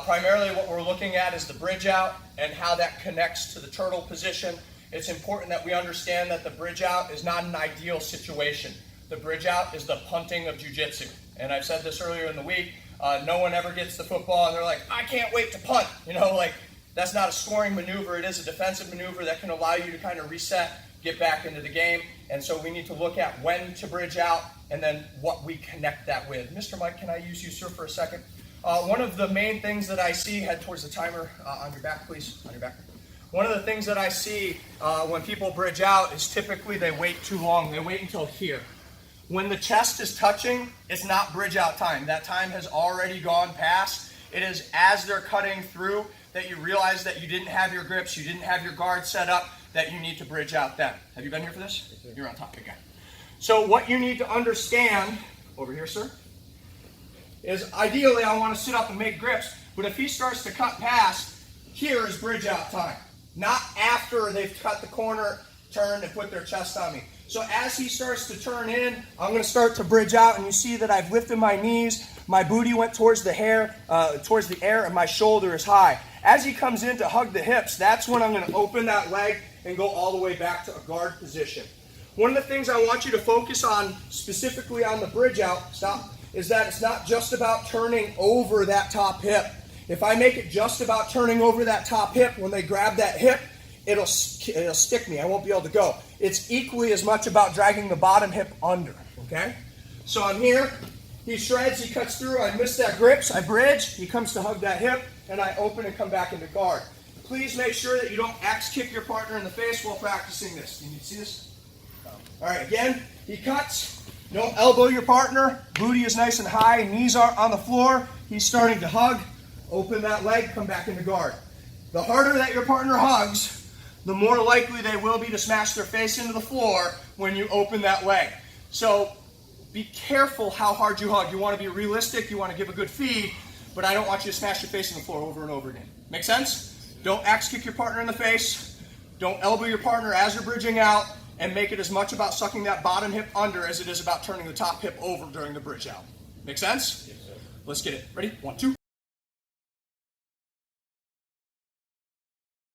Primarily what we're looking at is the bridge out and how that connects to the turtle position. It's important that we understand that the bridge out is not an ideal situation. The bridge out is the punting of jiu-jitsu. And I've said this earlier in the week, no one ever gets the football and they're like, I can't wait to punt. You know, like that's not a scoring maneuver. It is a defensive maneuver that can allow you to kind of reset, get back into the game. And so we need to look at when to bridge out and then what we connect that with. Mr. Mike, can I use you, sir, for a second? One of the main things that I see, head towards the timer, on your back, please, on your back. One of the things that I see when people bridge out is typically they wait too long. They wait until here. When the chest is touching, it's not bridge out time. That time has already gone past. It is as they're cutting through that you realize that you didn't have your grips, you didn't have your guard set up, that you need to bridge out then. Have you been here for this? You're on top again. So what you need to understand, over here, sir, is ideally I want to sit up and make grips, but if he starts to cut past, here is bridge out time. Not after they've cut the corner, turned, and put their chest on me. So as he starts to turn in, I'm going to start to bridge out, and you see that I've lifted my knees, my booty went towards the air, and my shoulder is high. As he comes in to hug the hips, that's when I'm going to open that leg and go all the way back to a guard position. One of the things I want you to focus on, specifically on the bridge out, is that it's not just about turning over that top hip. If I make it just about turning over that top hip, when they grab that hip, it'll stick me. I won't be able to go. It's equally as much about dragging the bottom hip under, okay? So I'm here. He shreds, he cuts through. I miss that grips. I bridge. He comes to hug that hip, and I open and come back into guard. Please make sure that you don't axe kick your partner in the face while practicing this. Can you see this? All right, again, he cuts. Don't elbow your partner. Booty is nice and high. Knees are on the floor. He's starting to hug. Open that leg, come back into guard. The harder that your partner hugs, the more likely they will be to smash their face into the floor when you open that leg. So be careful how hard you hug. You want to be realistic, you want to give a good feed, but I don't want you to smash your face in the floor over and over again. Make sense? Don't axe kick your partner in the face. Don't elbow your partner as you're bridging out, and make it as much about sucking that bottom hip under as it is about turning the top hip over during the bridge out. Make sense? Yes, sir. Let's get it. Ready? 1, 2.